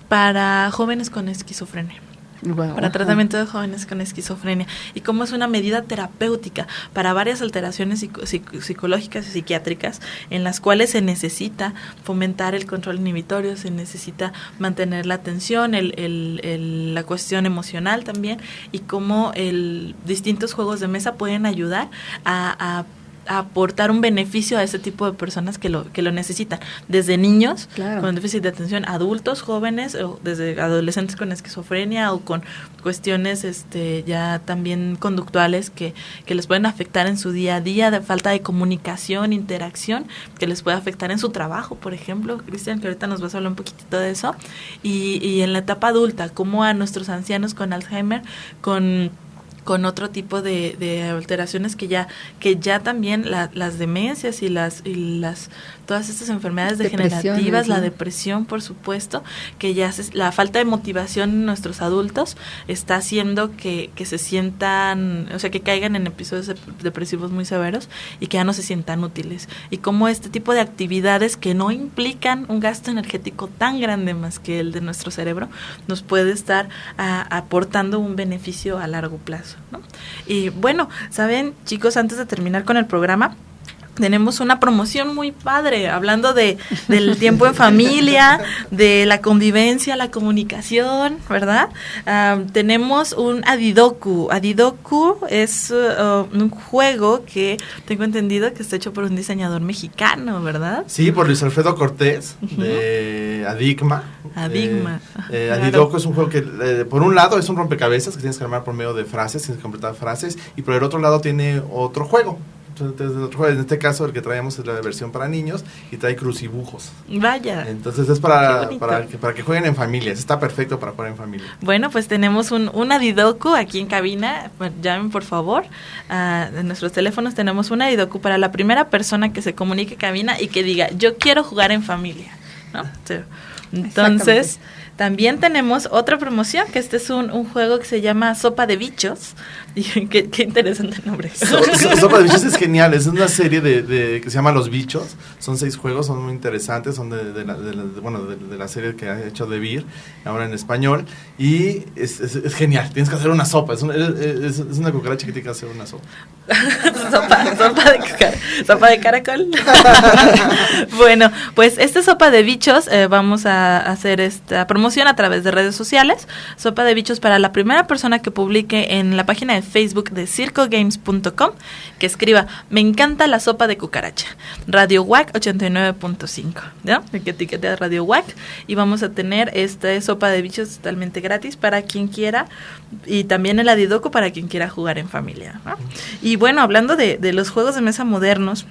para jóvenes con esquizofrenia. Wow. Para tratamiento de jóvenes con esquizofrenia, y cómo es una medida terapéutica para varias alteraciones psicológicas y psiquiátricas en las cuales se necesita fomentar el control inhibitorio, se necesita mantener la atención, la cuestión emocional también, y cómo distintos juegos de mesa pueden ayudar a aportar un beneficio a ese tipo de personas que lo necesitan, desde niños con déficit de atención, adultos, jóvenes, o desde adolescentes con esquizofrenia o con cuestiones ya también conductuales que les pueden afectar en su día a día, de falta de comunicación, interacción, que les puede afectar en su trabajo, por ejemplo, Cristian, que ahorita nos vas a hablar un poquitito de eso, y en la etapa adulta, como a nuestros ancianos con Alzheimer, con con otro tipo de alteraciones que ya también las demencias y las todas estas enfermedades degenerativas, la depresión, por supuesto, que ya la falta de motivación en nuestros adultos está haciendo que se sientan, o sea, que caigan en episodios depresivos muy severos y que ya no se sientan útiles. Y como este tipo de actividades que no implican un gasto energético tan grande más que el de nuestro cerebro, nos puede estar aportando un beneficio a largo plazo, ¿no? Y bueno, saben, chicos, antes de terminar con el programa, tenemos una promoción muy padre, hablando del tiempo en familia, de la convivencia, la comunicación, ¿verdad? Tenemos un Adidoku. Adidoku es un juego que tengo entendido que está hecho por un diseñador mexicano, ¿verdad? Sí, por Luis Alfredo Cortés, de Adigma. Adidoku es un juego que, por un lado, es un rompecabezas que tienes que armar por medio de frases, tienes que completar frases, y por el otro lado tiene otro juego. En este caso el que traemos es la versión para niños y trae crucibujos. Vaya. Entonces es para que jueguen en familia. Está perfecto para jugar en familia. Bueno, pues tenemos un Adidoku aquí en cabina. Llamen por favor. En nuestros teléfonos tenemos un Adidoku para la primera persona que se comunique en cabina y que diga, yo quiero jugar en familia, ¿no? Entonces, también tenemos otra promoción, que este es un juego que se llama Sopa de Bichos. Y qué interesante nombre. Sopa de Bichos es genial, es una serie que se llama Los Bichos. Son 6 juegos, son muy interesantes, son de la serie que ha hecho De Beer, ahora en español. Y es genial, tienes que hacer una sopa, es una cucaracha que tiene que hacer una sopa. sopa de caracol. Bueno, pues esta Sopa de Bichos, vamos a hacer esta promoción a través de redes sociales. Sopa de Bichos para la primera persona que publique en la página de Facebook de circogames.com, que escriba, me encanta la sopa de cucaracha, Radio WAC 89.5, ¿no? Que etiquete a Radio WAC, y vamos a tener esta Sopa de Bichos totalmente gratis para quien quiera, y también el Adidoku para quien quiera jugar en familia, ¿no? Y bueno, hablando de los juegos de mesa modernos,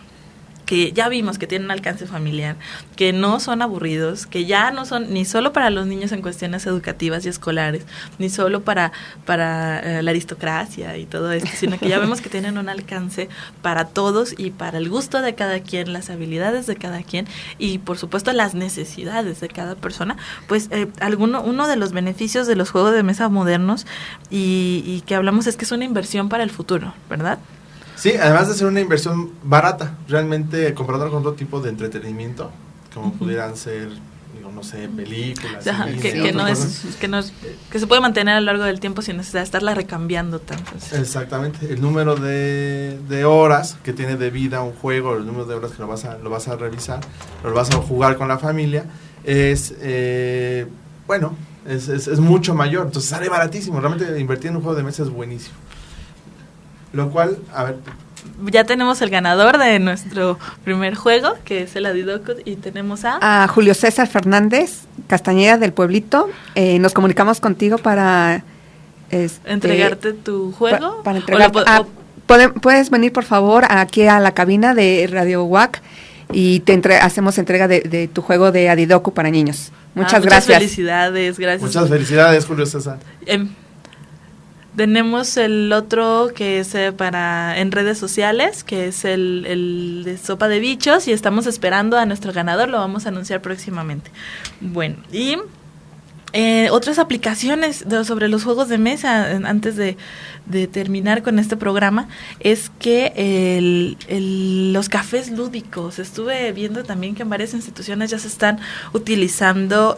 que ya vimos que tienen alcance familiar, que no son aburridos, que ya no son ni solo para los niños en cuestiones educativas y escolares, ni solo para la aristocracia y todo esto, sino que ya vemos que tienen un alcance para todos y para el gusto de cada quien, las habilidades de cada quien y por supuesto las necesidades de cada persona. Pues uno de los beneficios de los juegos de mesa modernos y que hablamos es que es una inversión para el futuro, ¿verdad? Sí, además de ser una inversión barata, realmente comparándolo con otro tipo de entretenimiento, como pudieran ser, no sé, películas. Que se puede mantener a lo largo del tiempo sin necesidad de estarla recambiando tanto. Exactamente, el número de horas que tiene de vida un juego, el número de horas que lo vas a revisar, lo vas a jugar con la familia, es mucho mayor, entonces sale baratísimo, realmente invertir en un juego de mesa es buenísimo. Lo cual, a ver... Ya tenemos el ganador de nuestro primer juego, que es el Adidoku, y tenemos a Julio César Fernández Castañeda del Pueblito. Nos comunicamos contigo para... ¿entregarte tu juego? Para entregarte. Puedes venir, por favor, aquí a la cabina de Radio WAC y hacemos entrega de tu juego de Adidoku para niños. Muchas gracias. Muchas felicidades, gracias. Muchas felicidades, Julio César. Tenemos el otro que es en redes sociales, que es el de Sopa de Bichos, y estamos esperando a nuestro ganador, lo vamos a anunciar próximamente. Bueno, y otras aplicaciones sobre los juegos de mesa, antes de terminar con este programa, es que los cafés lúdicos, estuve viendo también que en varias instituciones ya se están utilizando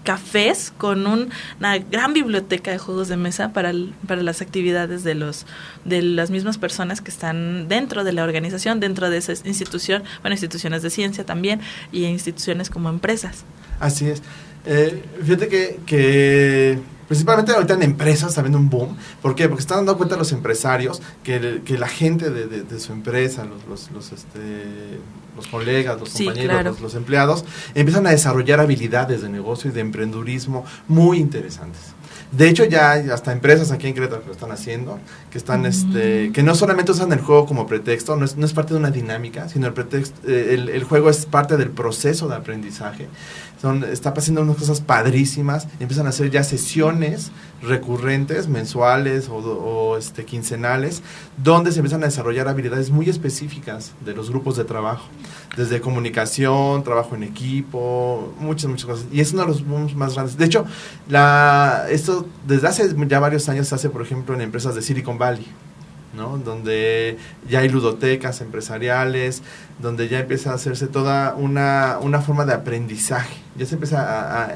cafés con una gran biblioteca de juegos de mesa para las actividades de las mismas personas que están dentro de la organización, dentro de esa institución, instituciones de ciencia también, y instituciones como empresas. Así es. Fíjate que principalmente ahorita en empresas está habiendo un boom. ¿Por qué? Porque están dando cuenta los empresarios que la gente de su empresa, los colegas, los compañeros, claro, los empleados, empiezan a desarrollar habilidades de negocio y de emprendurismo muy interesantes. De hecho, ya hay hasta empresas aquí en Querétaro que lo están haciendo, que están, que no solamente usan el juego como pretexto, no es parte de una dinámica, sino el juego es parte del proceso de aprendizaje. Está pasando unas cosas padrísimas, y empiezan a hacer ya sesiones recurrentes, mensuales o quincenales, donde se empiezan a desarrollar habilidades muy específicas de los grupos de trabajo, desde comunicación, trabajo en equipo, muchas cosas. Y es uno de los booms más grandes. De hecho, esto desde hace ya varios años se hace, por ejemplo, en empresas de Silicon Valley, ¿no? Donde ya hay ludotecas empresariales, donde ya empieza a hacerse toda una forma de aprendizaje. Ya se empieza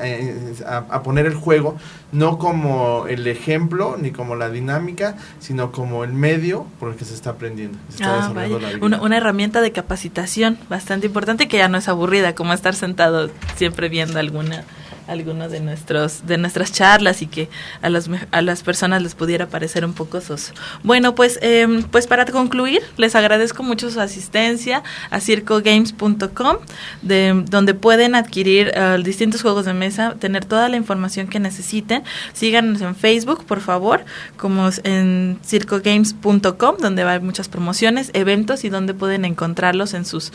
a poner el juego no como el ejemplo ni como la dinámica, sino como el medio por el que se está aprendiendo. Se está desarrollando la habilidad. Una herramienta de capacitación bastante importante, que ya no es aburrida como estar sentado siempre viendo alguno de nuestras charlas, y que a las personas les pudiera parecer un poco soso. Bueno, pues para concluir, les agradezco mucho su asistencia a circogames.com, donde pueden adquirir distintos juegos de mesa, tener toda la información que necesiten. Síganos en Facebook, por favor, como en circogames.com, donde va a haber muchas promociones, eventos, y donde pueden encontrarlos en sus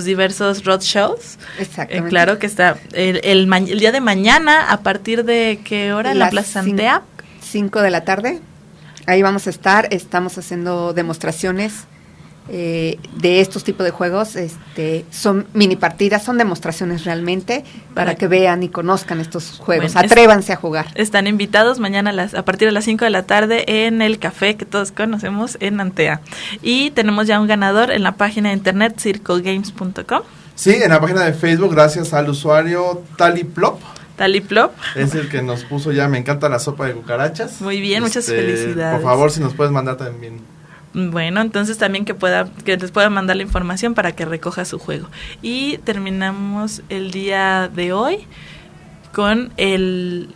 diversos roadshows. Exactamente. Claro que está el día de mañana, ¿a partir de qué hora? En la Plaza Santea. 5 de la tarde. Ahí vamos a estar. Estamos haciendo demostraciones de estos tipos de juegos. Son mini partidas, son demostraciones realmente, para que vean y conozcan estos juegos. Bueno, atrévanse a jugar. Están invitados mañana a partir de las 5 de la tarde en el café que todos conocemos en Antea. Y tenemos ya un ganador en la página de internet circogames.com. Sí, en la página de Facebook, gracias al usuario Taliplop. Taliplop. Es el que nos puso ya, me encanta la sopa de cucarachas. Muy bien, muchas felicidades. Por favor, si nos puedes mandar también. Bueno, entonces también que les pueda mandar la información para que recoja su juego. Y terminamos el día de hoy con el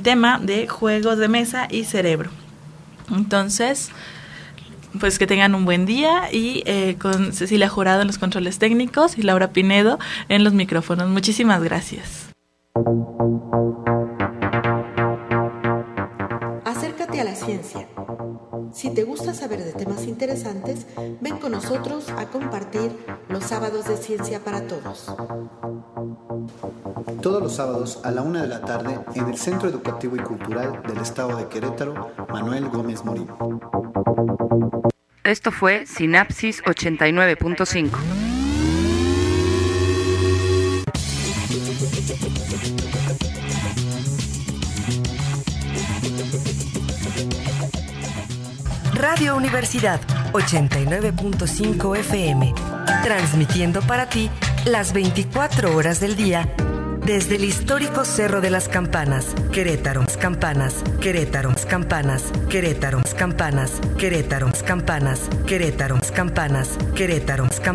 tema de juegos de mesa y cerebro. Entonces, pues que tengan un buen día, y con Cecilia Jurado en los controles técnicos y Laura Pinedo en los micrófonos. Muchísimas gracias. Acércate a la ciencia. Si te gusta saber de temas interesantes, ven con nosotros a compartir los sábados de Ciencia para Todos. Todos los sábados a la 1 de la tarde en el Centro Educativo y Cultural del Estado de Querétaro, Manuel Gómez Morín. Esto fue Sinapsis 89.5. Radio Universidad 89.5 FM, transmitiendo para ti las 24 horas del día desde el histórico Cerro de las Campanas, Querétaro, Campanas, Querétaro, Campanas, Querétaro, Campanas, Querétaro, Campanas, Querétaro, Campanas, Querétaro, Campanas.